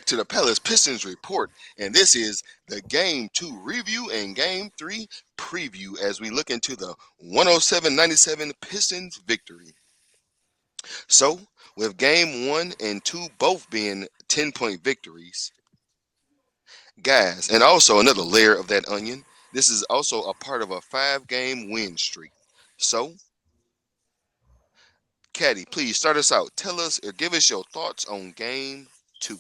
back to the Palace Pistons report, and this is the Game 2 review and Game 3 preview as we look into the 107-97 Pistons victory. So, with Game 1 and 2 both being 10-point victories, guys, and also another layer of that onion, this is also a part of a 5-game win streak. So, Caddy, please start us out. Tell us or give us your thoughts on Game 2.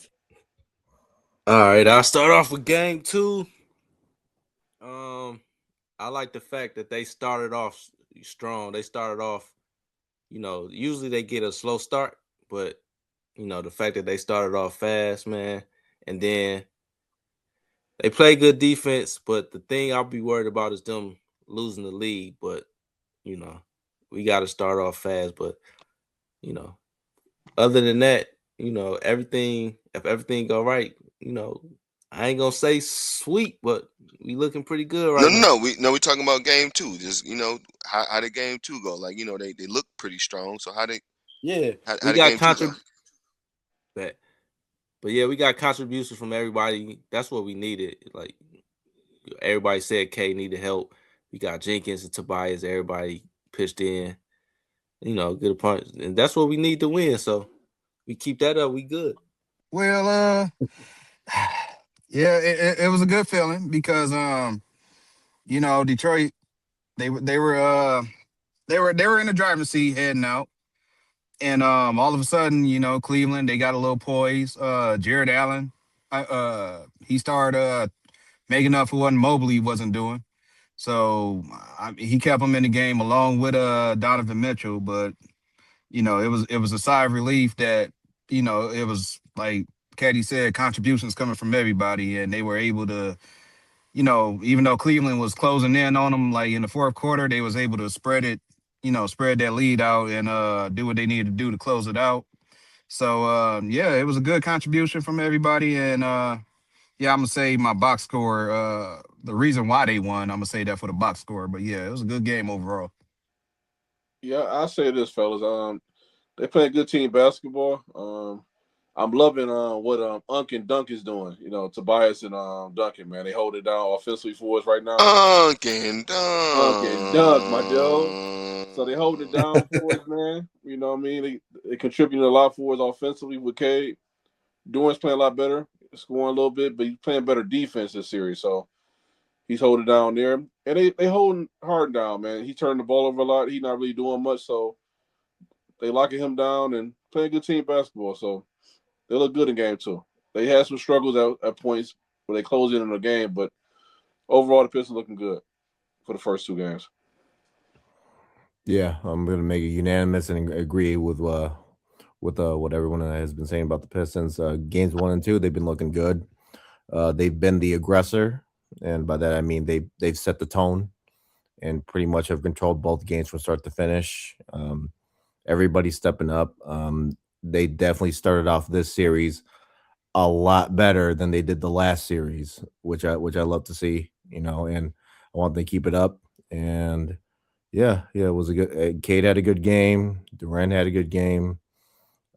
All right, I'll start off with game 2. Um, I like the fact that they started off strong. They started off, usually they get a slow start, but the fact that they started off fast, man, and then they play good defense. But the thing I'll be worried about is them losing the lead. But you know, we got to start off fast. But you know, other than that, everything if everything go right, I ain't gonna say sweet, but we looking pretty good No, right no, now. no. We talking about Game 2. Just how did Game 2 go? Like they look pretty strong. So Yeah, how we did got Game 2 go? that, but yeah, we got contributions from everybody. That's what we needed. Like everybody said, K needed help. We got Jenkins and Tobias. Everybody pitched in. Good punch, and that's what we need to win. So we keep that up. We good. Well, yeah, it was a good feeling because Detroit they were they were they were in the driver's seat heading out, and all of a sudden, Cleveland they got a little poise. Jared Allen, he started making up for what Mobley wasn't doing. So he kept him in the game along with Donovan Mitchell, but it was a sigh of relief that it was like Caddy said, contributions coming from everybody, and they were able to, even though Cleveland was closing in on them, like in the fourth quarter, they was able to spread that lead out and do what they needed to do to close it out. So yeah, it was a good contribution from everybody, and yeah, I'm gonna say my box score. The reason why they won, I'm gonna say that for the box score. But yeah, it was a good game overall. Yeah, I say this, fellas. They playing good team basketball. I'm loving what Unk and Dunk is doing. Tobias and Duncan, man, they hold it down offensively for us right now. Dunkin' Unk and Dunk, my Joe. Dunk. So they hold it down for us, man. You know what I mean? They contributing a lot for us offensively with Cade. Durant's playing a lot better, scoring a little bit, but he's playing better defense this series. So he's holding down there, and they holding Harden down, man. He turned the ball over a lot. He's not really doing much, so they locking him down and playing good team basketball. So they look good in game 2. They had some struggles at points where they closed in the game, but overall the Pistons looking good for the first 2 games. Yeah, I'm gonna make it unanimous and agree with what everyone has been saying about the Pistons. Games 1 and 2, they've been looking good. They've been the aggressor, and by that I mean they've set the tone and pretty much have controlled both games from start to finish. Everybody's stepping up. They definitely started off this series a lot better than they did the last series, which I love to see. And I want them to keep it up. And yeah, it was a good. Kate had a good game. Durant had a good game.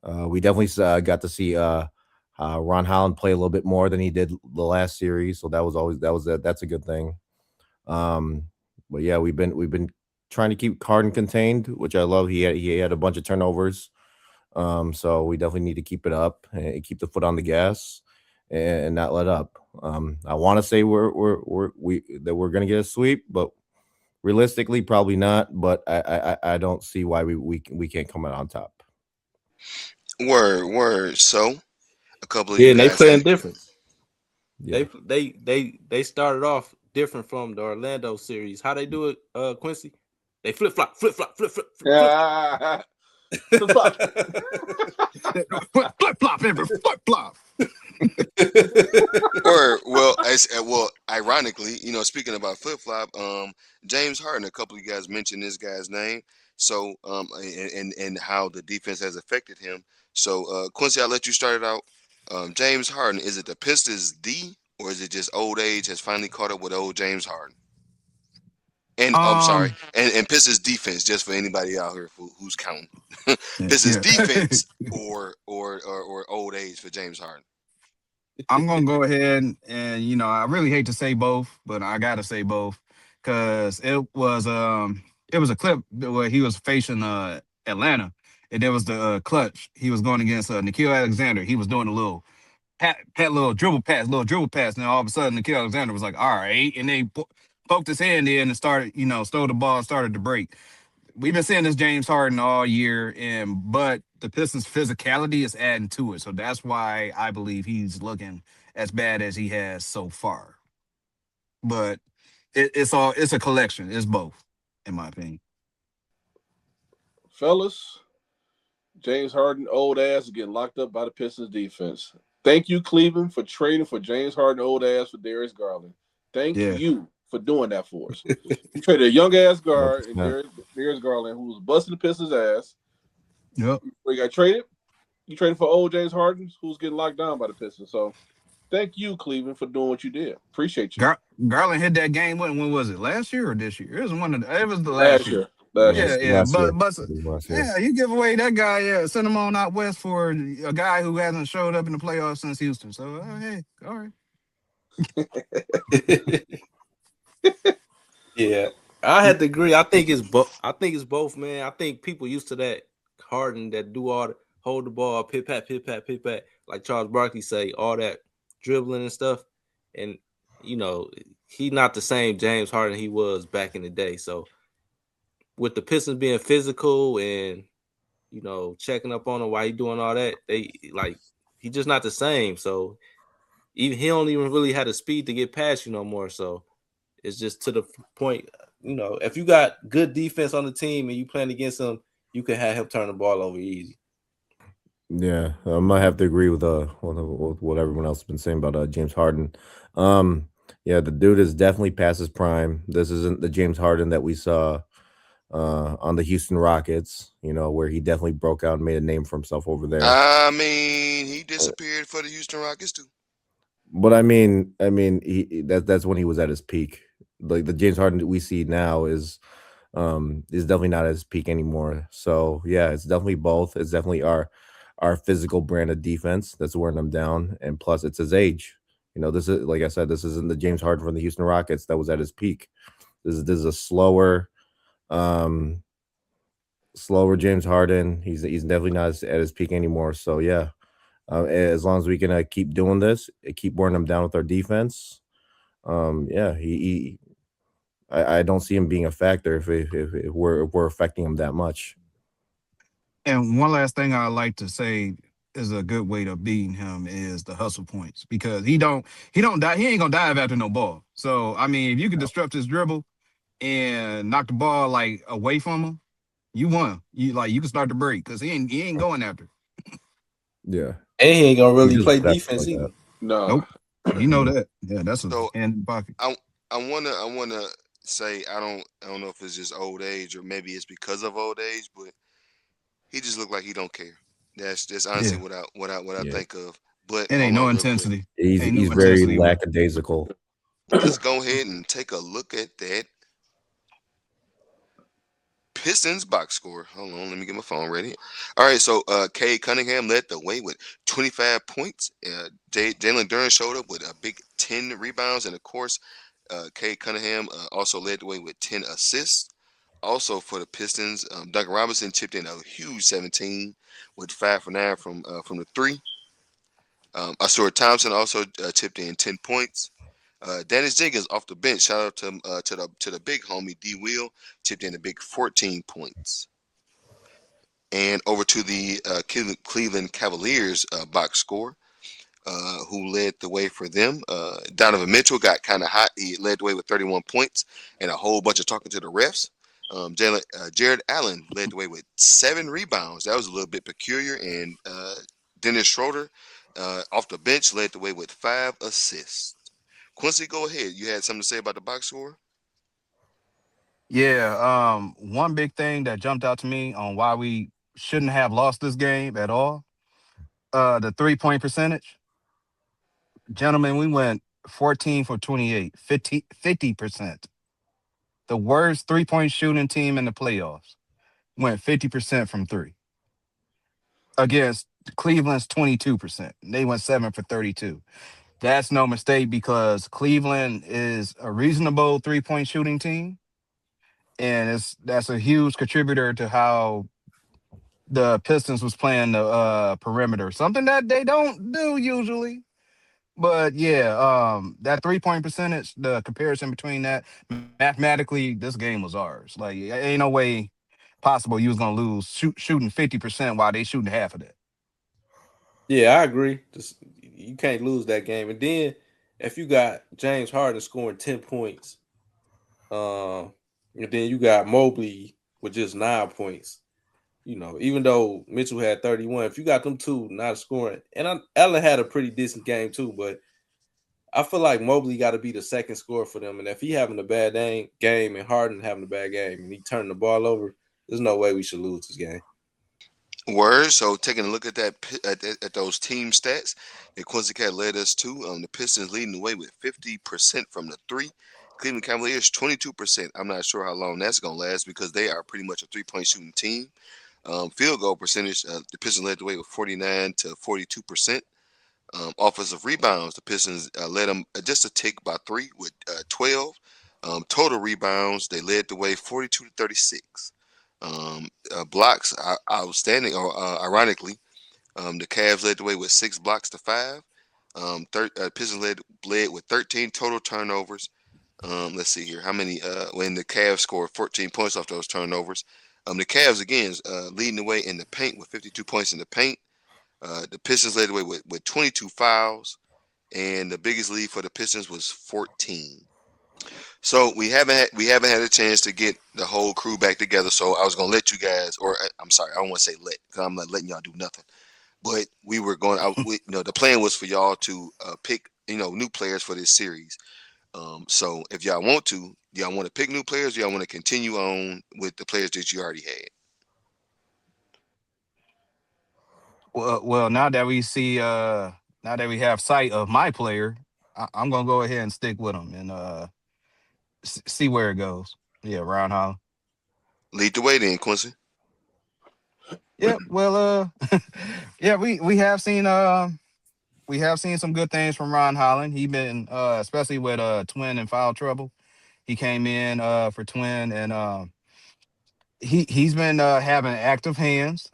We definitely got to see Ron Holland play a little bit more than he did the last series, so that's a good thing. Um, but yeah, we've been trying to keep Harden contained, which I love. He had a bunch of turnovers, so we definitely need to keep it up and keep the foot on the gas and not let up. I want to say we're gonna get a sweep, but realistically, probably not. But I don't see why we can't come out on top. Word, word. So a couple of Yeah, you and they guys had playing it. different. Yeah. They started off different from the Orlando series. How they do it, Quincy? They flip flop, flip flop, flip flop, flip Yeah. Flip flop. Flip flop, every flip flop. Or well, ironically, speaking about flip flop, James Harden. A couple of you guys mentioned this guy's name. So and how the defense has affected him. So Quincy, I'll let you start it out. James Harden. Is it the Pistons or is it just old age has finally caught up with old James Harden? And I'm sorry, Um, and Pistons defense, just for anybody out here who's counting. yeah, Pistons yeah. defense or old age for James Harden. I'm gonna go ahead and I really hate to say both, but I gotta say both because it was a clip where he was facing Atlanta, and there was the clutch. He was going against Nikhil Alexander. He was doing a little little dribble pass, and then all of a sudden Nikhil Alexander was like, "All right," and they poked his hand in and started, stole the ball, and started to break. We've been seeing this James Harden all year, and but the Pistons' physicality is adding to it, so that's why I believe he's looking as bad as he has so far. But it's a collection. It's both, in my opinion. Fellas, James Harden, old ass, is getting locked up by the Pistons defense. Thank you, Cleveland, for trading for James Harden, old ass, for Darius Garland. Thank Yeah. you for doing that for us. You traded a young ass guard and 100%. Darius Garland, who was busting the Pistons' ass. Yep. We got traded. You traded for old James Harden, who's getting locked down by the Pistons. So thank you, Cleveland, for doing what you did. Appreciate you. Garland hit that game. When was it? Last year or this year? It was one of the, it was the last Last year. year. Last year. Yeah, yeah, Last year. but It was last year. yeah, you give away that guy. Yeah, send him on out west for a guy who hasn't showed up in the playoffs since Houston. So hey, all right. Yeah, I had to agree. I think it's both. I think it's both, man. I think people used to that Harden that do all the hold the ball, pit pat, pit pat, pit pat, like Charles Barkley say, all that dribbling and stuff. And you know, he not the same James Harden he was back in the day. So with the Pistons being physical and checking up on him while he doing all that, they like he just not the same. So even he don't even really have the speed to get past you no more. So it's just to the point, if you got good defense on the team and you playing against them, you can have him turn the ball over easy. Yeah, I might have to agree with what everyone else has been saying about James Harden. Um, yeah, the dude is definitely past his prime. This isn't the James Harden that we saw on the Houston Rockets. Where he definitely broke out and made a name for himself over there. I mean, he Uh, disappeared for the Houston Rockets too. But that's when he was at his peak. Like the James Harden that we see now is definitely not at his peak anymore. So yeah, it's definitely both. It's definitely our physical brand of defense that's wearing him down, and plus it's his age. This is, like I said, this isn't the James Harden from the Houston Rockets that was at his peak. This is a slower James Harden. He's definitely not at his peak anymore. So yeah, as long as we can keep doing this, keep wearing him down with our defense. Yeah, I don't see him being a factor if we're affecting him that much. And one last thing I like to say is a good way to beating him is the hustle points because he don't die, he ain't gonna dive after no ball. So I mean, if you can disrupt his dribble and knock the ball like away from him, you won. You can start the break because he ain't going after. Yeah, And he ain't gonna he really just play steps defense like either. that. No. Nope. You know that. Yeah, that's a So hand in the pocket. I wanna say I don't know if it's just old age or maybe it's because of old age, but he just looked like he don't care. That's honestly Yeah. what I Yeah, think of. But It ain't hold no on real quick. intensity. he's Ain't no he's very intensity with. lackadaisical. Let's go ahead and take a look at that Pistons box score. Hold on, let me get my phone ready. All right, so Cade Cunningham led the way with 25 points. Jalen Duren showed up with a big 10 rebounds, and of course, Cade Cunningham also led the way with 10 assists. Also for the Pistons, Duncan Robinson chipped in a huge 17 with 5 for 9 from the three. Asura Thompson also chipped in 10 points. Dennis Jenkins off the bench. Shout out to the big homie D Will, chipped in a big 14 points. And over to the Cleveland Cavaliers box score, who led the way for them. Donovan Mitchell got kind of hot. He led the way with 31 points and a whole bunch of talking to the refs. Jared Allen led the way with 7 rebounds. That was a little bit peculiar. And Dennis Schroeder, off the bench, led the way with 5 assists. Quincy, go ahead. You had something to say about the box score? Yeah. One big thing that jumped out to me on why we shouldn't have lost this game at all. The 3-point percentage. Gentlemen, we went 14 for 28, 50%. The worst 3-point shooting team in the playoffs went 50% from three against Cleveland's 22%. They went 7 for 32. That's no mistake because Cleveland is a reasonable 3-point shooting team, and that's a huge contributor to how the Pistons was playing the perimeter, something that they don't do usually. But yeah, that 3-point percentage, the comparison between that, mathematically, this game was ours. Like, ain't no way possible you was gonna lose shooting 50% while they shooting half of that. Yeah, I agree. Just you can't lose that game. And then if you got James Harden scoring 10 points, um, and then you got Mobley with just 9 points. Even though Mitchell had 31, if you got them two not scoring, and Allen had a pretty decent game too, but I feel like Mobley got to be the second scorer for them. And if he having a bad game and Harden having a bad game and he turning the ball over, there's no way we should lose this game. Word. So taking a look at at those team stats that Quincy Cat led us to, the Pistons leading the way with 50% from the three. Cleveland Cavaliers 22%. I'm not sure how long that's gonna last because they are pretty much a 3-point shooting team. Field goal percentage, the Pistons led the way with 49 to 42%. Offensive rebounds, the Pistons led them just a tick by 3 with 12. Total rebounds, they led the way 42 to 36. Blocks are outstanding, or ironically, the Cavs led the way with 6 blocks to 5. Pistons led with 13 total turnovers. Let's see here. How many? When the Cavs scored 14 points off those turnovers. The Cavs again leading the way in the paint with 52 points in the paint. The Pistons led the way with 22 fouls, and the biggest lead for the Pistons was 14. So we haven't had a chance to get the whole crew back together. So I was gonna let you guys, or I'm sorry, I don't want to say let, because I'm not letting y'all do nothing. But we were going. The plan was for y'all to pick new players for this series. So if y'all want to, do y'all want to pick new players? Or y'all want to continue on with the players that you already had? Well, now that we see, now that we have sight of my player, I'm gonna go ahead and stick with him and see where it goes. Yeah, Ron Hall. Lead the way then, Quincy. Yeah, well, yeah, we have seen some good things from Ron Holland. He been especially with Twin and foul trouble. He came in for Twin, and he's been having active hands.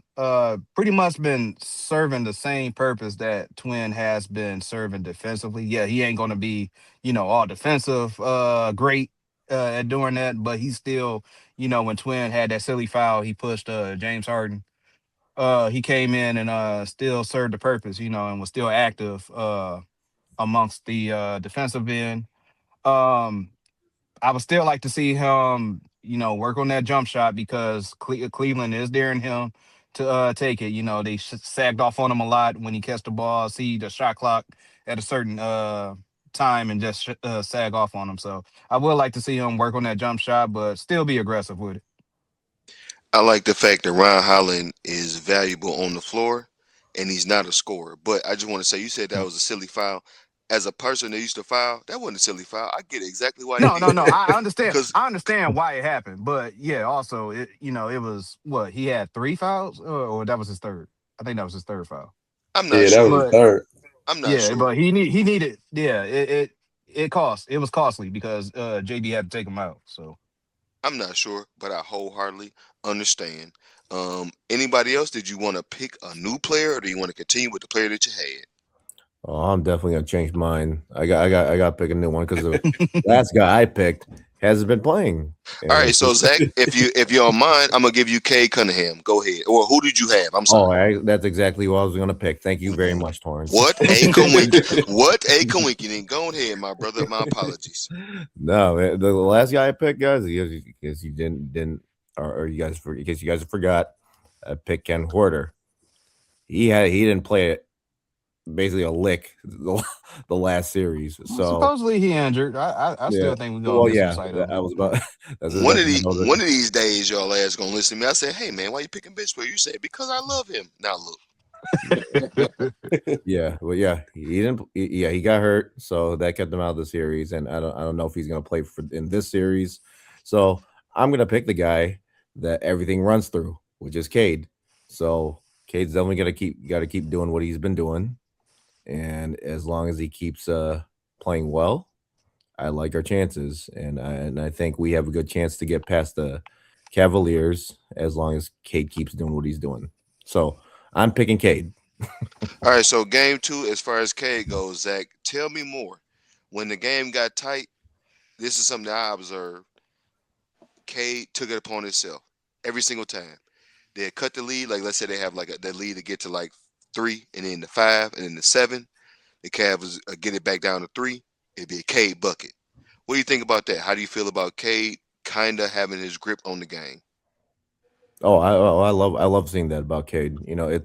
Pretty much been serving the same purpose that Twin has been serving defensively. Yeah, he ain't gonna be all defensive great at doing that, but he's still when Twin had that silly foul, he pushed James Harden. He came in and still served the purpose, and was still active amongst the defensive end. Um, I would still like to see him, work on that jump shot because Cleveland is daring him to take it. They sagged off on him a lot when he catch the ball, see the shot clock at a certain time and just sag off on him. So I would like to see him work on that jump shot, but still be aggressive with it. I like the fact that Ron Holland is valuable on the floor, and he's not a scorer. But I just want to say, you said that was a silly foul. As a person that used to foul, that wasn't a silly foul. I get exactly why he No, no, did no. that. I understand. Because I understand why it happened, but yeah, also it was what he had 3 fouls, or that was his third. I think that was his third foul. I'm not Yeah, that was sure. his But third. I'm not yeah, sure. but he needed. Yeah, it was costly because JB had to take him out. So I'm not sure, but I wholeheartedly understand. Anybody else? Did you want to pick a new player, or do you want to continue with the player that you had? Oh, I'm definitely gonna change mine. I got to pick a new one because the last guy I picked hasn't been playing. All And right, so Zach, if you don't mind, I'm gonna give you Cade Cunningham. Go ahead. Or who did you have? I'm sorry. that's exactly what I was gonna pick. Thank you very much, Torrance. What a coinky! What a coinky! Go ahead, my brother. My apologies. No, the last guy I picked, guys, because you didn't, or you guys, in case you guys forgot, I picked Ken Horter. He didn't play it basically a lick the last series. well, So supposedly he injured. I yeah, still think we're gonna well, get some yeah, sight of I him. was about that's One of exactly the what I was. one of these days, y'all ass gonna listen to me. I said, "Hey man, why you picking bitch player?" You said, "Because I love him." Now look, Yeah, well, yeah, he didn't. Yeah, he got hurt, so that kept him out of the series, and I don't know if he's gonna play for in this series. So I'm gonna pick the guy that everything runs through, which is Cade. So Cade's definitely got to keep doing what he's been doing, and as long as he keeps playing well, I like our chances, and I think we have a good chance to get past the Cavaliers as long as Cade keeps doing what he's doing. So I'm picking Cade. All right, so game two, as far as K goes, Zach, tell me more. When the game got tight, this is something that I observed. K took it upon himself every single time. They cut the lead, like let's say they have like that lead to get to like 3, and then the 5, and then the 7. The Cavs get it back down to 3. It'd be a Cade bucket. What do you think about that? How do you feel about Cade kind of having his grip on the game? I love seeing that about Cade. You know,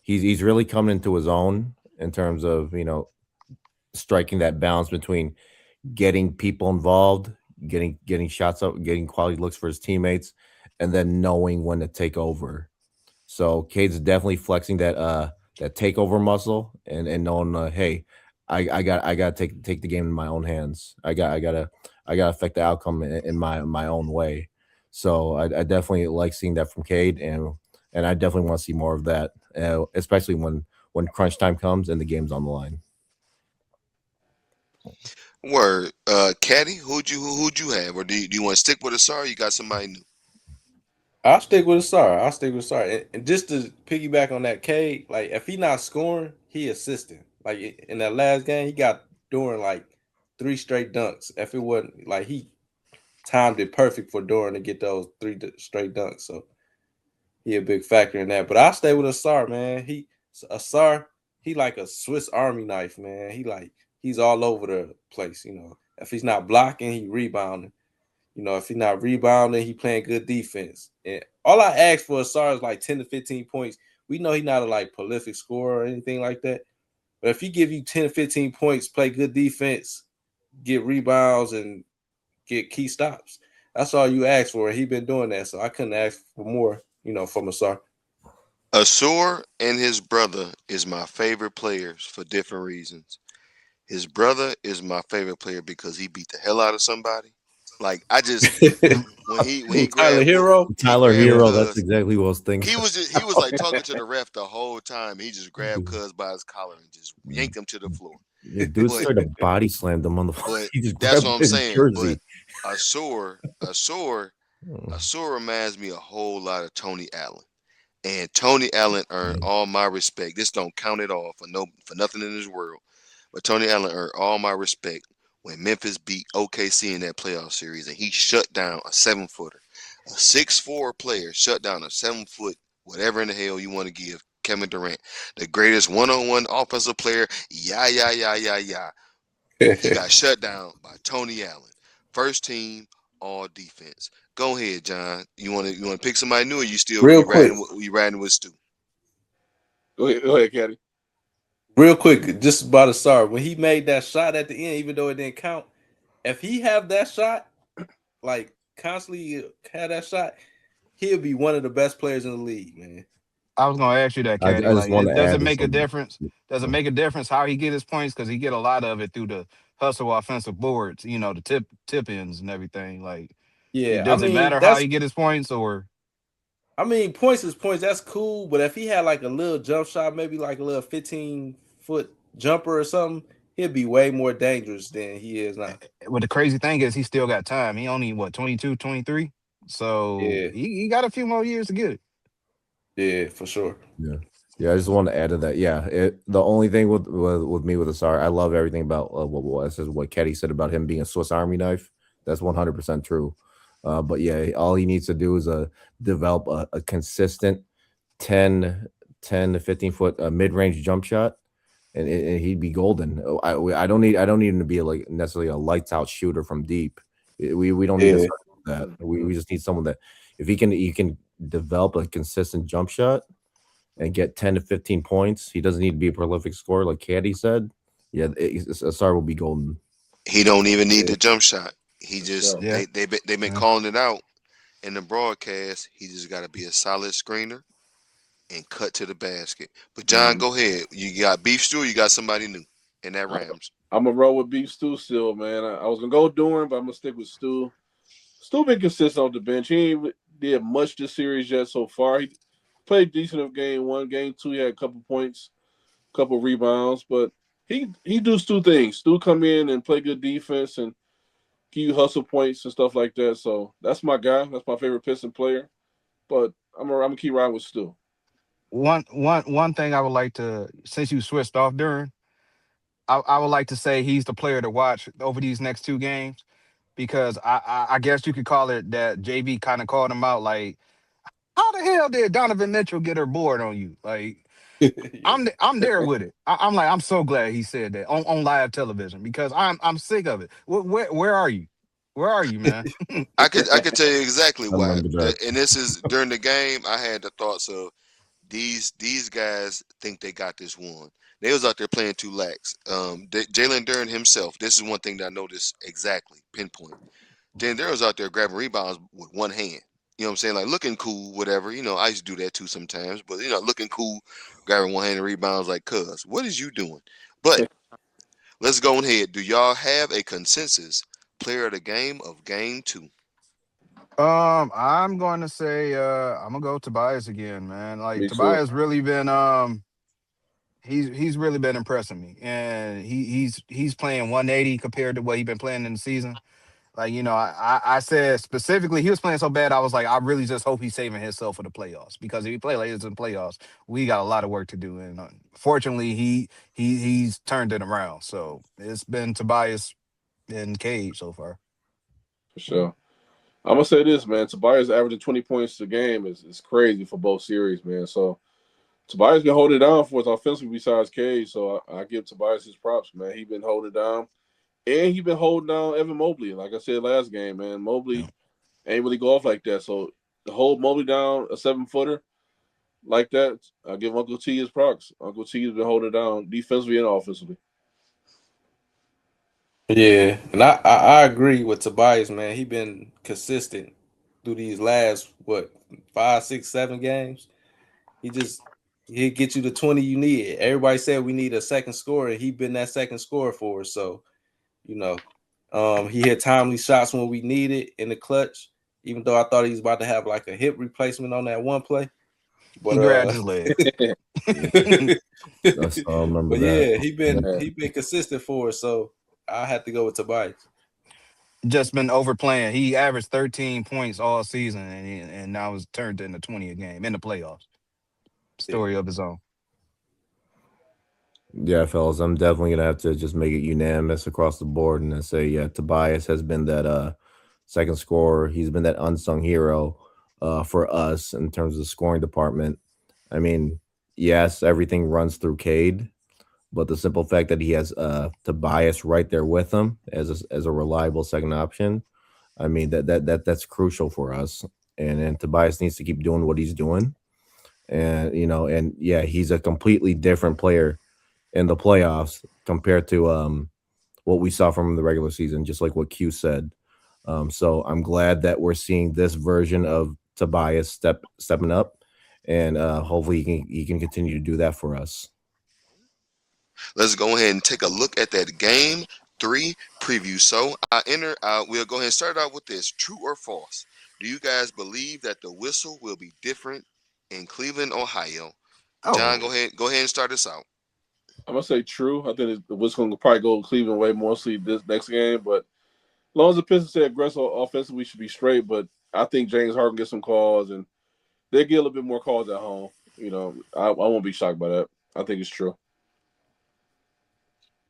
he's really coming into his own in terms of striking that balance between getting people involved, getting shots up, getting quality looks for his teammates, and then knowing when to take over. So Cade's definitely flexing that takeover muscle and knowing hey, I got to take the game in my own hands. I gotta affect the outcome in my own way. So I definitely like seeing that from Cade, and I definitely want to see more of that, especially when crunch time comes and the game's on the line. Word, Caddy, who'd you have, or do you want to stick with a sorry? You got somebody new. I'll stick with a star. I'll stick with a star. And just to piggyback on that, K, like if he not scoring, he assisting. Like in that last game, he got doing like 3 straight dunks. If it wasn't like he timed it perfect for Doran to get those 3 straight dunks, so he a big factor in that. But I'll stay with Asar, man. Asar, he like a Swiss Army knife, man. He's all over the place. If he's not blocking, he rebounding. If he's not rebounding, he playing good defense. And all I ask for Asar is like 10 to 15 points. We know he's not a like prolific scorer or anything like that. But if he give you 10 to 15 points, play good defense, get rebounds, and get key stops, that's all you ask for. And he been doing that. So I couldn't ask for more, from Asar. Asur and his brother is my favorite players for different reasons. His brother is my favorite player because he beat the hell out of somebody. Like I just when he Tyler grabbed Hero. he Tyler grabbed Yeah. Hero, that's Cuz. exactly what I was thinking. He was like talking to the ref the whole time. He just grabbed Cuz by his collar and just yanked him to the floor. Yeah, dude But started to body slam them on the floor. but He just that's grabbed what I'm his saying. But jersey. Asur Mm, reminds me a whole lot of Tony Allen. And Tony Allen earned mm, all my respect. This don't count at all for nothing in this world. But Tony Allen earned all my respect when Memphis beat OKC in that playoff series, and he shut down a 7-footer, a 6'4" player shut down a 7-foot whatever in the hell you want to give Kevin Durant, the greatest one-on-one offensive player. Yeah, yeah, yeah, yeah, yeah. He got shut down by Tony Allen, first team all defense. Go ahead, John. You want to pick somebody new, or Real quick. you riding with Stu? Go ahead, Caddy. Real quick, just about Asar. When he made that shot at the end, even though it didn't count, if he have that shot, like constantly had that shot, he'll be one of the best players in the league, man. I was gonna ask you that, Caddy. I just Like, want to does add it this. make a difference? Does it make a difference how he get his points? Because he get a lot of it through the hustle offensive boards, the tip ins and everything. Like, Yeah, does it matter how he get his points, or points is points. That's cool, but if he had like a little jump shot, maybe like a little 15-foot jumper or something, he'd be way more dangerous than he is now. what the crazy thing is, he still got time. He only what 22, 23, so Yeah, he got a few more years to get it. yeah, for sure. Yeah, yeah. I just want to add to that. Yeah, the only thing with me with Asar, I love everything about what Ketty said about him being a Swiss Army knife. That's 100% true. But yeah, all he needs to do is develop a consistent 10 to 15 foot mid range jump shot, and he'd be golden. I don't need him to be like necessarily a lights out shooter from deep. We don't need Yeah, that. We just need someone that if he can develop a consistent jump shot and get 10 to 15 points. He doesn't need to be a prolific scorer like Caddy said. Yeah, Asar will be golden. He don't even need yeah, the jump shot. He just So Yeah, they been yeah. calling it out in the broadcast. He just got to be a solid screener and cut to the basket. But John, mhm. go ahead. You got beef stew. Or you got somebody new in that I, Rams. I'm gonna roll with Beef Stew still, man. I was gonna go Doran, but I'm gonna stick with Stu. Stu been consistent off the bench. He ain't did much this series yet so far. played decent of game one. Game two, he had a couple points, couple rebounds, but he does two things. Stu come in and play good defense and give you hustle points and stuff like that. So that's my guy. That's my favorite Piston player. But I'm gonna keep riding with Stu. One thing I would like to, since you switched off during, I would like to say he's the player to watch over these next two games because I guess you could call it that JV kind of called him out like, how the hell did Donovan Mitchell get her board on you? Like Yeah. I'm there with it. I'm like I'm so glad he said that on live television because I'm sick of it. Where are you? Where are you, man? I could tell you exactly I why. remember that. And this is during the game. I had the thoughts of these guys think they got this one. They was out there playing too lax. Jalen Duren himself. This is one thing that I noticed exactly, pinpoint. Jalen Duren was out there grabbing rebounds with one hand. You know what I'm saying? Like looking cool, whatever. You know, I used to do that too sometimes. But looking cool, grabbing one hand rebounds like cuz. What is you doing? But let's go ahead. Do y'all have a consensus player of the game of game two? I'm going to say I'm gonna go Tobias again, man. Like Me too. Tobias really been he's really been impressing me, and he's playing 180 compared to what he's been playing in the season. Like I said specifically, he was playing so bad. I was like, I really just hope he's saving himself for the playoffs because if he play like this in the playoffs, we got a lot of work to do. And fortunately, he's turned it around. So it's been Tobias and Cage so far. For sure. I'm gonna say this, man. Tobias averaging 20 points a game is crazy for both series, man. So Tobias been holding it down for us offensively besides Cage. So I give Tobias his props, man. He been holding it down. And he been holding down Evan Mobley. Like I said last game, man. Yeah. Mobley ain't really go off like that. So to hold Mobley down a 7 footer like that, I give Uncle T his props. Uncle T has been holding it down defensively and offensively. Yeah, and I agree with Tobias, man. He been consistent through these last what 5, 6, 7 games. He just he get you the 20 you need. Everybody said we need a second scorer. He been that second scorer for us. So you know, he hit timely shots when we needed in the clutch. Even though I thought he was about to have like a hip replacement on that one play, but He grabbed his leg. I still remember but that. yeah, Yeah, he been consistent for us. So I had to go with Tobias. Just been overplaying. He averaged 13 points all season, and now it's turned into 20 a game in the playoffs. Yeah. Story of his own. Yeah, fellas, I'm definitely gonna have to just make it unanimous across the board and then say, yeah, Tobias has been that second scorer. He's been that unsung hero for us in terms of the scoring department. I mean, yes, everything runs through Cade, but the simple fact that he has Tobias right there with him as a reliable second option, I mean that's crucial for us. And Tobias needs to keep doing what he's doing. And and yeah, he's a completely different player in the playoffs compared to what we saw from the regular season, just like what Q said. So I'm glad that we're seeing this version of Tobias stepping up, and hopefully he can continue to do that for us. Let's go ahead and take a look at that game three preview. So we'll go ahead and start out with this: true or false? Do you guys believe that the whistle will be different in Cleveland, Ohio? John, Oh, go ahead and start us out. I'm gonna say true. I think the Wizards gonna probably go Cleveland way mostly this next game, but as long as the Pistons stay aggressive offensively, we should be straight. But I think James Harden gets some calls, and they get a little bit more calls at home. I won't be shocked by that. I think it's true.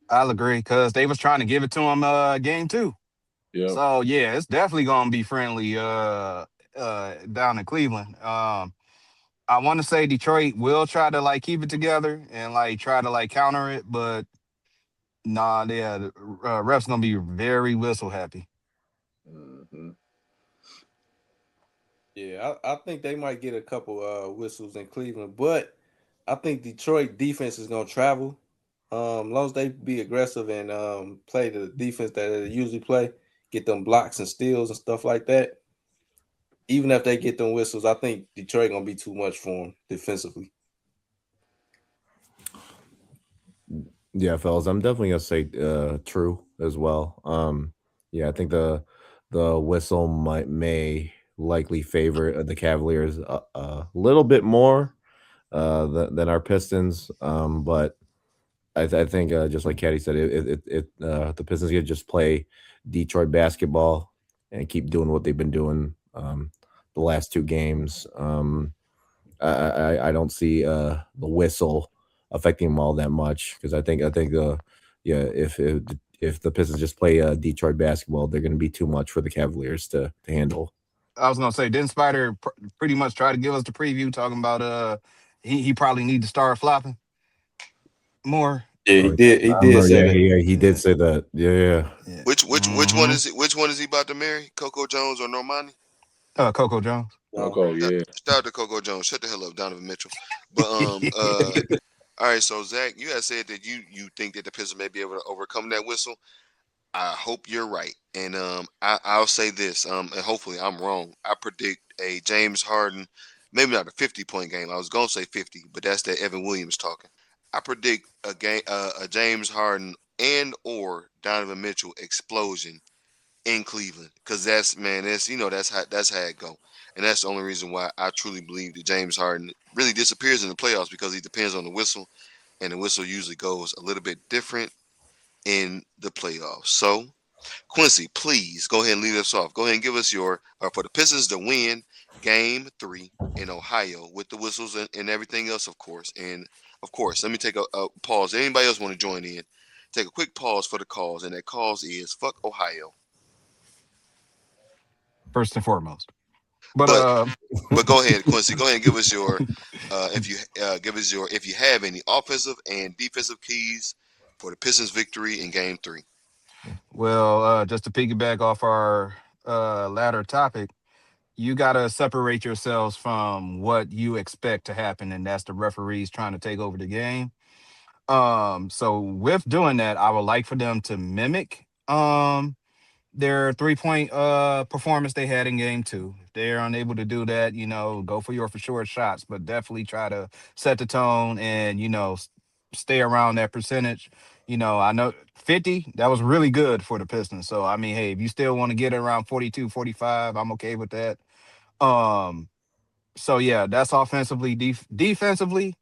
I'll agree because they was trying to give it to him game two. Yeah. So yeah, it's definitely gonna be friendly down in Cleveland. I want to say Detroit will try to like keep it together and like try to like counter it, but nah, yeah, the refs gonna be very whistle happy. Hmm. Yeah, I think they might get a couple whistles in Cleveland, but I think Detroit defense is gonna travel. Long as they be aggressive and play the defense that they usually play, get them blocks and steals and stuff like that. Even if they get them whistles, I think Detroit gonna be too much for them defensively. Yeah, fellas, I'm definitely gonna say true as well. Yeah, I think the whistle may likely favor the Cavaliers a little bit more than our Pistons. But I think just like Caddy said, the Pistons could just play Detroit basketball and keep doing what they've been doing the last two games. I don't see the whistle affecting them all that much because I think yeah if the Pistons just play Detroit basketball, they're going to be too much for the Cavaliers to handle. I was gonna say, didn't Spider pretty much try to give us the preview talking about he probably need to start flopping more. Yeah, Oh, he I did remember. say Yeah, that. yeah, he did Yeah, say that. Yeah, yeah. yeah. Which one Mm-hmm. is it? Which one is he about to marry? Coco Jones or Normani? Coco Jones. Okay, Shout, yeah. shout out to Coco Jones. Shut the hell up, Donovan Mitchell. But all right. So Zach, you had said that you think that the Pistons may be able to overcome that whistle. I hope you're right, and I'll say this, and hopefully I'm wrong. I predict a James Harden, maybe not a 50-point game. I was gonna say 50, but that's that Evan Williams talking. I predict a game, a James Harden and or Donovan Mitchell explosion in Cleveland, because that's man, that's that's how it go, and that's the only reason why I truly believe that James Harden really disappears in the playoffs because he depends on the whistle, and the whistle usually goes a little bit different in the playoffs. So Quincy, please go ahead and lead us off. Go ahead and give us your for the Pistons to win Game 3 in Ohio with the whistles and everything else, of course. And of course, let me take a pause. Anybody else want to join in? Take a quick pause for the cause, and that cause is fuck Ohio. First and foremost. But But but go ahead, Quincy. Go ahead and give us your if you give us your if you have any offensive and defensive keys for the Pistons victory in Game 3. well, just to piggyback off our latter topic, you gotta separate yourselves from what you expect to happen, and that's the referees trying to take over the game. So with doing that, I would like for them to mimic their 3 point performance they had in game 2. If they're unable to do that, go for your for sure shots, but definitely try to set the tone and stay around that percentage. I know 50, that was really good for the Pistons. So I mean, hey, if you still want to get it around 42, 45, I'm okay with that. Um, so yeah, that's offensively. Defensively,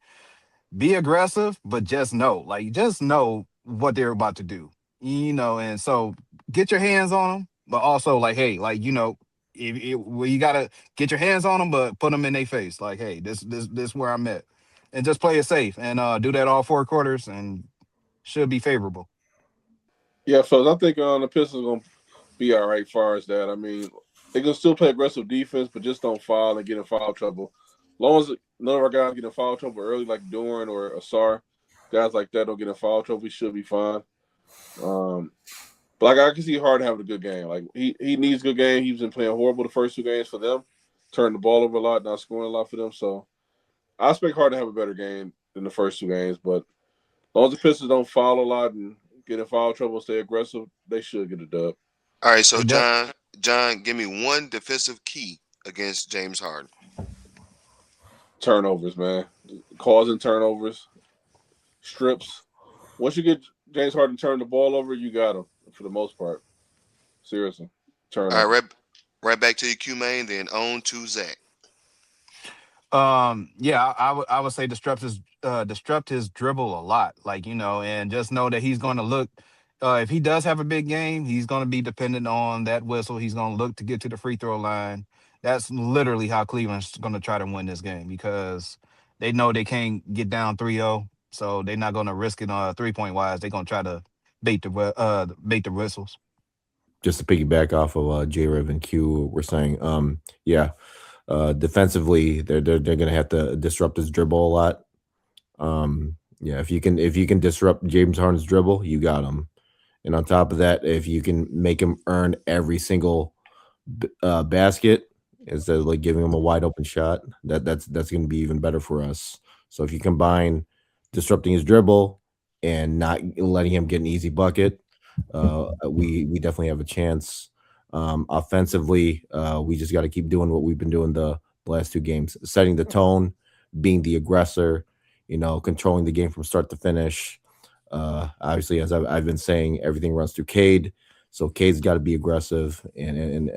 be aggressive, but just know what they're about to do. And so get your hands on them, but also like, hey, well, you gotta get your hands on them, but put them in their face. Like, hey, this where I'm at, and just play it safe and do that all 4 quarters, and should be favorable. Yeah, fellas, I think the Pistons gonna be all right. Far as that, I mean, they can still play aggressive defense, but just don't foul and get in foul trouble. As long as none of our guys get in foul trouble early, like Doran or Asar, guys like that don't get in foul trouble, we should be fine. Um, but like I can see Harden having a good game. Like he needs a good game. He's been playing horrible the first 2 games for them, turning the ball over a lot, not scoring a lot for them. So I expect Harden to have a better game than the first 2 games. But as long as the Pistons don't foul a lot and get in foul trouble, stay aggressive, they should get a dub. All right, so They de- John, give me one defensive key against James Harden. Turnovers, man, causing turnovers, strips. Once you get James Harden turn the ball over, you got him for the most part. Seriously, All turnovers. right, right back to you, Q main, then on to Zach. Yeah, I would say disrupt his dribble a lot, and just know that he's going to look. If he does have a big game, he's going to be dependent on that whistle. He's going to look to get to the free throw line. That's literally how Cleveland's going to try to win this game because they know they can't get down 3-0, so they're not going to risk it 3 point wise. They're going to try to bait the whistles. Just to piggyback off of J Rev and Q, we're saying, yeah, defensively, they're gonna have to disrupt his dribble a lot. Yeah, if you can disrupt James Harden's dribble, you got him. And on top of that, if you can make him earn every single basket instead of like giving him a wide open shot, that's going to be even better for us. So if you combine disrupting his dribble and not letting him get an easy bucket, we definitely have a chance. Offensively, we just got to keep doing what we've been doing the last 2 games, setting the tone, being the aggressor, controlling the game from start to finish. Obviously, as I've been saying, everything runs through Cade. So Cade's got to be aggressive, and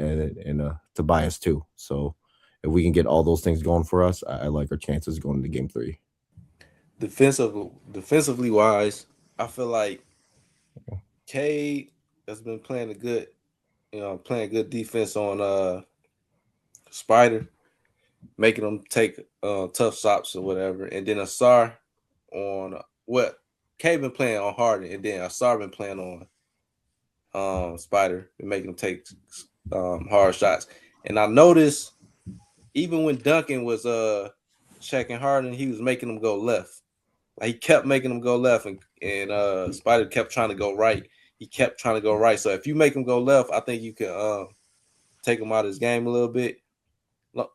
Tobias too. So if we can get all those things going for us, I like our chances going into game three. Defensive, defensively wise, I feel like Cade has been playing a good, playing good defense on Spider, making them take tough shots or whatever, and then Asar on what Cade been playing on Harden, and then Asar been playing on Spider and making them take hard shots. And I noticed even when Duncan was checking Harden, he was making them go left. Like he kept making them go left, and Spider kept trying to go right. He kept trying to go right. So if you make him go left, I think you can take him out of his game a little bit.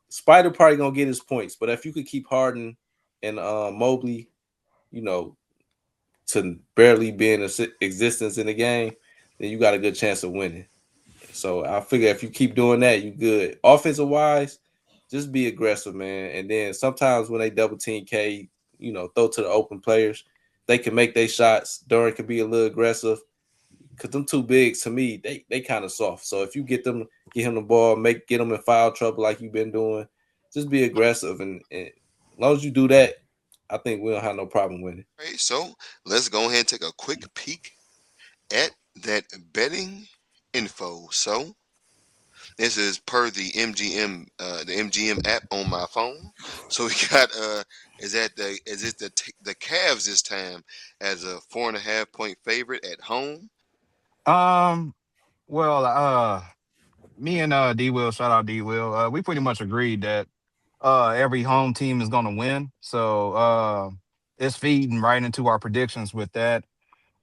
Spider probably gonna get his points, but if you could keep Harden and Mobley, you know, to barely be in existence in the game, then you got a good chance of winning. So I figure if you keep doing that, you good. Offensive wise, just be aggressive, man. And then sometimes when they double team K, throw to the open players. They can make their shots. Duran can be a little aggressive. Cause them too big to me, they kind of soft. So if you get him the ball, get them in foul trouble like you've been doing, just be aggressive. And as long as you do that, I think we don't have no problem winning. All right, so let's go ahead and take a quick peek at that betting info. So this is per the MGM app on my phone. So we got is it the Cavs this time as a 4.5 point favorite at home? Um, well, me and D Will, shout out D Will. We pretty much agreed that every home team is gonna win. So it's feeding right into our predictions with that.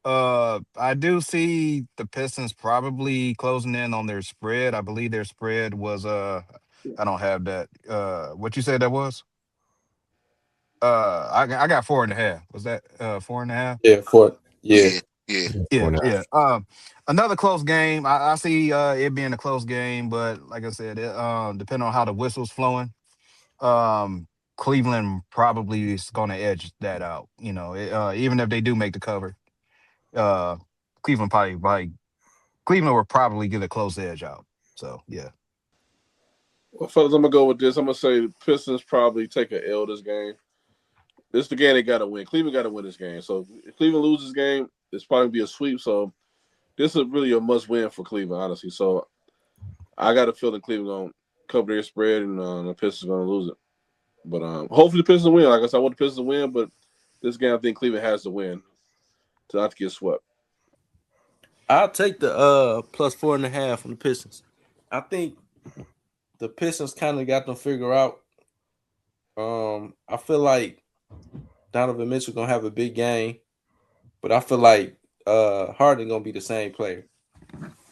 I do see the Pistons probably closing in on their spread. I believe their spread was I don't have that. What you said that was? I got 4.5. Was that 4.5? Yeah, for yeah. Yeah, yeah. Yeah, four Yeah, and a yeah. half. Another close game. I see it being a close game, but like I said, depending on how the whistle's flowing, um, Cleveland probably is going to edge that out. Even if they do make the cover, uh, Cleveland Cleveland will probably get a close edge out. So yeah. Well, fellas, I'm gonna go with this. I'm gonna say the Pistons probably take a L this game. This is the game they gotta win. Cleveland gotta win this game. So if Cleveland loses this game, it's probably gonna be a sweep. So this is really a must win for Cleveland, honestly. So I got a feeling Cleveland gonna cover their spread and the Pistons gonna lose it. But hopefully the Pistons win. Like I said, I want the Pistons to win, but this game I think Cleveland has to win to not to get swept. I'll take the plus 4.5 from the Pistons. I think the Pistons kind of got them figure out. I feel like Donovan Mitchell gonna have a big game, but I feel like Harden gonna be the same player.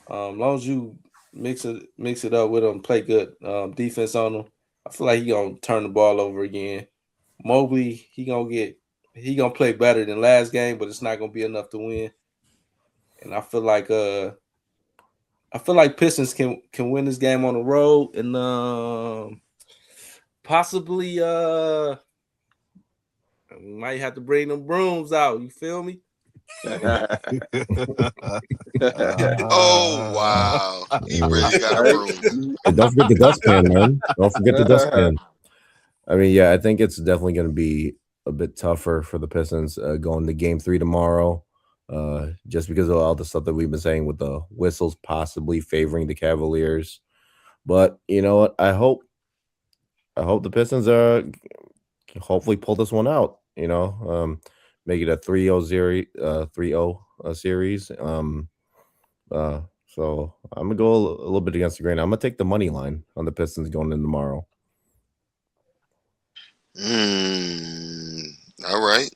Long as you mix it up with him, play good defense on him, I feel like he gonna turn the ball over again. Mobley, he gonna play better than last game, but it's not gonna be enough to win. And I feel like Pistons can win this game on the road and possibly might have to bring them brooms out. You feel me? Oh uh, wow, he really got a Right? broom. And don't forget the dustpan, man. Don't forget the dustpan. I mean, yeah, I think it's definitely going to be a bit tougher for the Pistons going to game three tomorrow, just because of all the stuff that we've been saying with the whistles possibly favoring the Cavaliers. But you know what? I hope the Pistons hopefully pull this one out. Make it a 3-0 series, 3-0 series. Uh, so I'm gonna go a little bit against the grain. I'm gonna take the money line on the Pistons going in tomorrow. Mm, all right.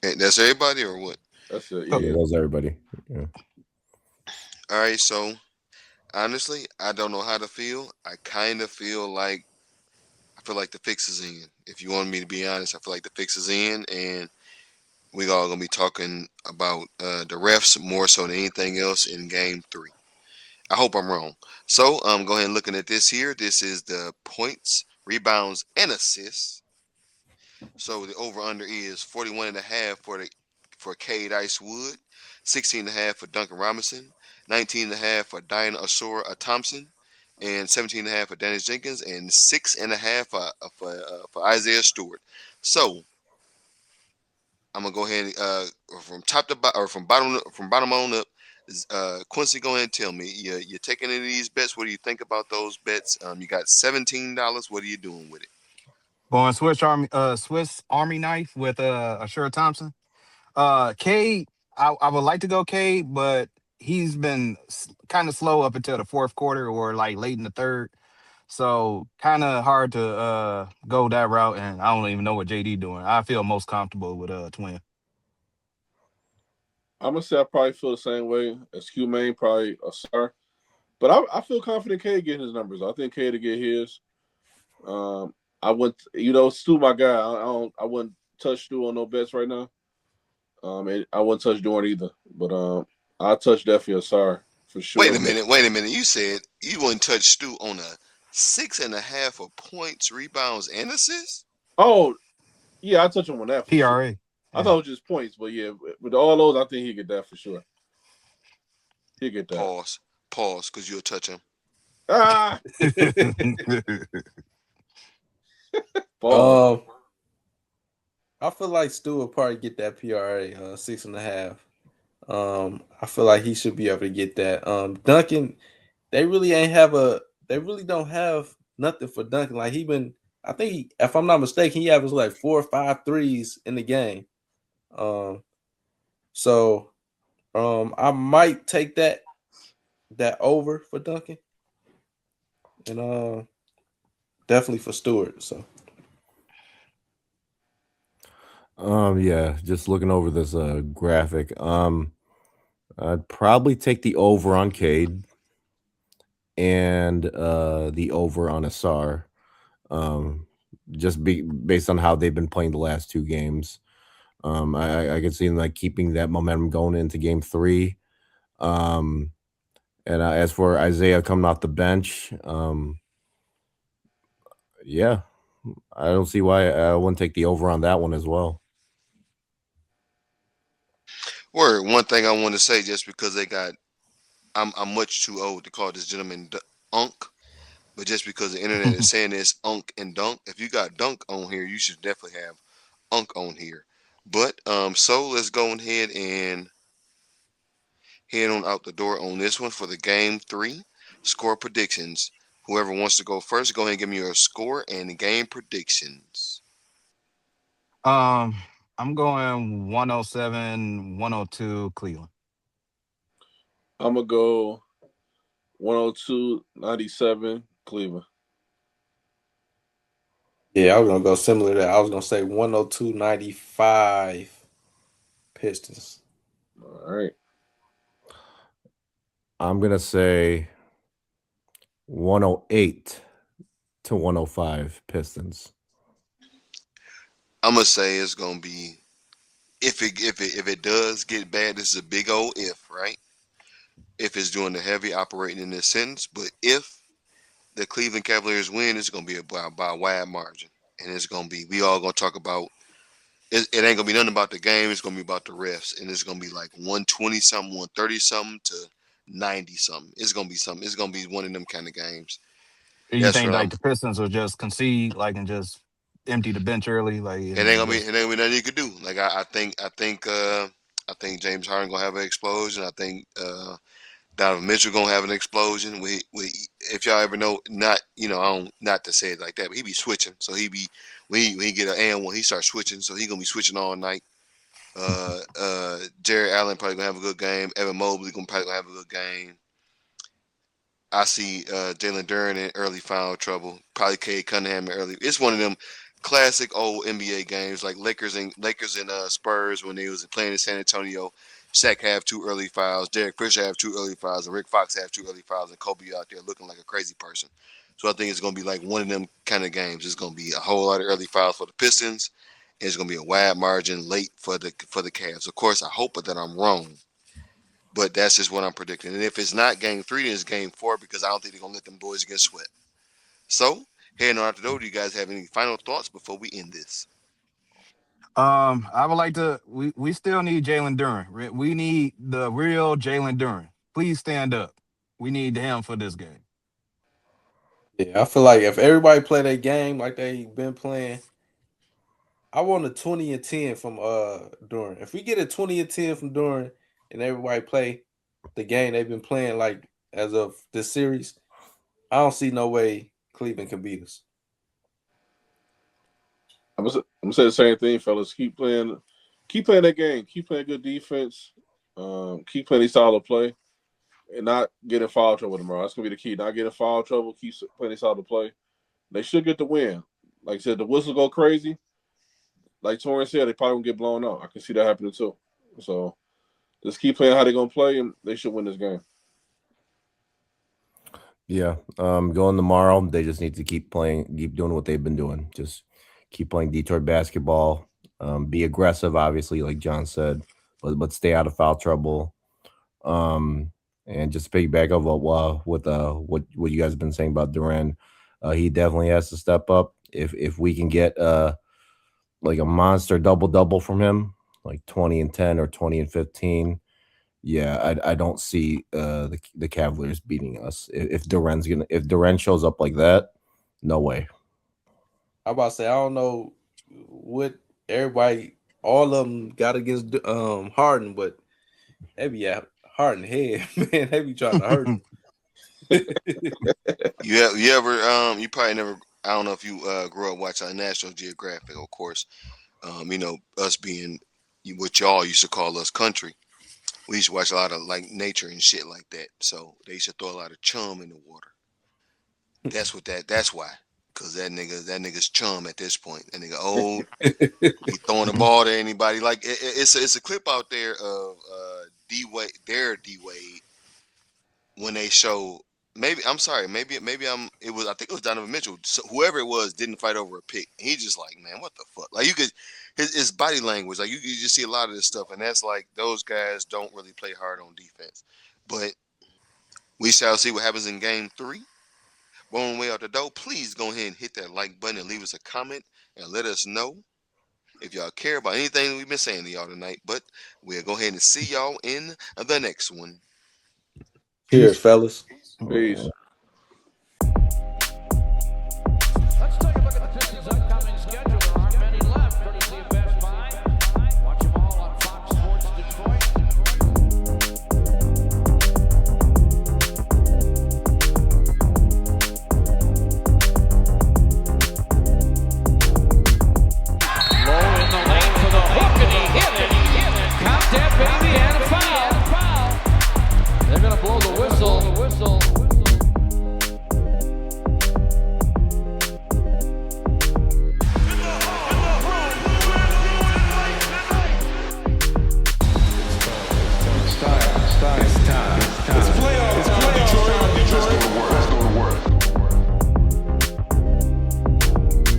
Hey, that's everybody or what? That's it. so, Yeah, Yeah. that's everybody. Yeah. All right. So honestly, I don't know how to feel. I kind of feel like the fix is in. If you want me to be honest, I feel like the fix is in, and we all gonna be talking about the refs more so than anything else in Game 3. I hope I'm wrong. So go ahead and looking at this here. This is the points, rebounds, and assists. So the over under is 41.5 for Cade Icewood. 16.5 for Duncan Robinson, 19.5 for Diana Asura Thompson, and 17.5 for Dennis Jenkins, and 6.5 for Isaiah Stewart. So I'm gonna go ahead and from top to bottom, or from bottom on up. Quincy, go ahead and tell me you're taking any of these bets. What do you think about those bets? You got $17. What are you doing with it? Going Swiss Army knife with Ashura Thompson. Cade, I would like to go Cade, but he's been kind of slow up until the fourth quarter or like late in the third. So kind of hard to go that route, and I don't even know what JD doing. I feel most comfortable with Twin. I'm gonna say I probably feel the same way as Q Main, probably a star. But I feel confident K getting his numbers. I think K to get his. I wouldn't, Stu, my guy. I wouldn't touch Stu on no bets right now. I wouldn't touch Dorn either. But I touch definitely a star for Wait sure. a minute. Wait a minute. You said you wouldn't touch Stu on a 6.5 of points, rebounds, and assists. Oh yeah, I touch him on that for sure. PRA. I Yeah. thought it was just points, but yeah, with all those, I think he get that for sure. He'll get that. Pause. Pause, because you'll touch him. Ah, pause. um, I feel like Stu will probably get that PRA 6.5. I feel like he should be able to get that. Duncan, they really ain't have a. They really don't have nothing for Duncan. Like I think if I'm not mistaken, he averaged like 4 or 5 threes in the game. Um, so I might take that over for Duncan, and definitely for Stewart. So Yeah, just looking over this graphic. I'd probably take the over on Cade and the over on Asar. Um, based on how they've been playing the last two games. I could see them like keeping that momentum going into game three. Um, and as for Isaiah coming off the bench, yeah, I don't see why I wouldn't take the over on that one as well. Word. One thing I want to say, just because I'm much too old to call this gentleman Unk, but just because the internet is saying this Unk and Dunk, if you got Dunk on here, you should definitely have Unk on here. But so let's go ahead and head on out the door on this one for the game three score predictions. Whoever wants to go first, go ahead and give me your score and game predictions. um, I'm going 107, 102 Cleveland. I'm gonna go 102-97 Cleveland. yeah, I was gonna go similar to that. I was gonna say 102.95 Pistons. All right. I'm gonna say 108 to 105 Pistons. I'm gonna say it's gonna be, if it does get bad, this is a big old if, right? If it's doing the heavy operating in this sentence, but if the Cleveland Cavaliers win, it's gonna be by a wide margin, and it's gonna be, we all gonna talk about it ain't gonna be nothing about the game. It's gonna be about the refs, and it's gonna be like 120 something, 130 something to 90 something. It's gonna be something. It's gonna be one of them kind of games. You That's think what like I'm. the Pistons will just concede, like, and just empty the bench early, like, and It just ain't gonna be nothing you could do. Like I think James Harden gonna have an explosion. I think Donovan Mitchell gonna have an explosion. If y'all ever know, not I don't, not to say it like that, but he be switching. So he be when he get an and one, he starts switching. So he gonna be switching all night. Jared Allen probably gonna have a good game. Evan Mobley probably gonna have a good game. I see Jalen Duren in early foul trouble. Probably Cade Cunningham in early. It's one of them classic old NBA games like Lakers and Spurs when they was playing in San Antonio. Shaq have two early fouls. Derek Fisher have two early fouls, and Rick Fox have two early fouls, and Kobe out there looking like a crazy person. So I think it's gonna be like one of them kind of games. It's gonna be a whole lot of early fouls for the Pistons. And it's gonna be a wide margin late for the Cavs. Of course, I hope that I'm wrong, but that's just what I'm predicting. And if it's not game three, then it's game four, because I don't think they're gonna let them boys get swept. So, heading on out the door, do you guys have any final thoughts before we end this? I would like to. We still need Jalen Duran. We need the real Jalen Duran. Please stand up. We need him for this game. Yeah, I feel like if everybody play their game like they been playing, I want a 20 and 10 from Duran. If we get a 20 and 10 from Duran and everybody play the game they've been playing like as of this series, I don't see no way Cleveland can beat us. I'm gonna say the same thing, fellas. Keep playing that game. Keep playing good defense. Keep playing style of play, and not get in foul trouble tomorrow. That's gonna be the key. Not get in foul trouble. Keep playing style of play. They should get the win. Like I said, the whistle go crazy. Like Torrance said, they probably won't get blown out. I can see that happening too. So just keep playing how they're gonna play, and they should win this game. Yeah. Going tomorrow, they just need to keep playing, keep doing what they've been doing. Just keep playing Detroit basketball. Be aggressive, obviously, like John said, but stay out of foul trouble. Um, and just piggyback of what you guys have been saying about Duran. He definitely has to step up. If we can get like a monster double double from him, like 20 and 10 or 20 and 15. Yeah, I don't see the Cavaliers beating us. If Duran shows up like that, no way. I about to say I don't know what everybody all of them got against Harden, but they be at Harden head, man. They be trying to hurt him. You ever you probably never. I don't know if you grew up watching National Geographic, of course. Us being what y'all used to call us country. We used to watch a lot of like nature and shit like that. So they used to throw a lot of chum in the water. That's why. Cause that nigga's chum at this point. That nigga old. He throwing the ball to anybody. Like it's a clip out there of D Wade, D Wade, when they show. Maybe I'm sorry. Maybe I'm. It was. I think it was Donovan Mitchell. So whoever it was didn't fight over a pick. He just like, man, what the fuck? Like you could, his body language. Like you just see a lot of this stuff, and that's like those guys don't really play hard on defense. But we shall see what happens in Game 3. One way out the door. Please go ahead and hit that like button and leave us a comment and let us know if y'all care about anything we've been saying to y'all tonight. But we'll go ahead and see y'all in the next one. Cheers, fellas. Peace.